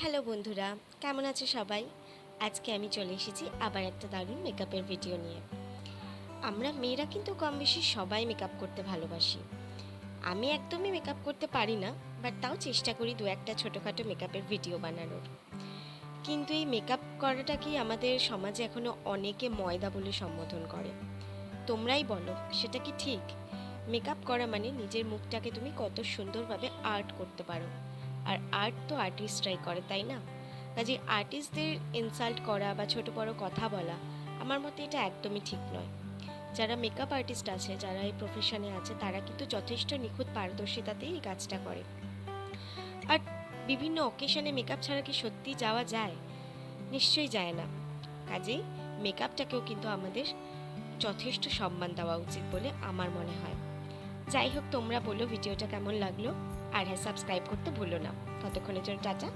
Hello বন্ধুরা, কেমন আছো সবাই? আজকে আমি চলে এসেছি আবার একটা দারুণ মেকআপের ভিডিও নিয়ে। আমরা মেয়েরা কিন্তু কম বেশি সবাই মেকআপ করতে ভালোবাসি। আমি একদমই মেকআপ করতে পারি না, বাট তাও চেষ্টা করি দু একটা ছোটোখাটো মেকআপের ভিডিও বানানোর। কিন্তু এই মেকআপ করাটা কি আমাদের সমাজে এখনও অনেকে ময়দা বলে সম্বোধন করে। তোমরাই বলো, সেটা কি ঠিক? মেকআপ করা মানে নিজের মুখটাকে তুমি কত সুন্দরভাবে আর্ট করতে পারো। আর আর্ট তো আর্টিস্টরাই করে, তাই না? কাজে আর্টিস্টদের ইনসাল্ট করা বা ছোট বড় কথা বলা, আমার মতে এটা একদমই ঠিক নয়। যারা মেকআপ আর্টিস্ট আছে, যারা এই প্রফেশনে আছে, তারা কিন্তু যথেষ্ট নিখুঁত পারদর্শিতাতেই এই কাজটা করে। আর বিভিন্ন অকেশনে মেকআপ ছাড়া কি সত্যি যাওয়া যায়? নিশ্চয়ই যায় না। কাজেই মেকআপটাকেও কিন্তু আমাদের যথেষ্ট সম্মান দেওয়া উচিত বলে আমার মনে হয়। যাই হোক, তোমরা বলো ভিডিওটা কেমন লাগলো। আর হ্যাঁ, সাবস্ক্রাইব করতে ভুলো না। ততক্ষণের জন্য টাটা।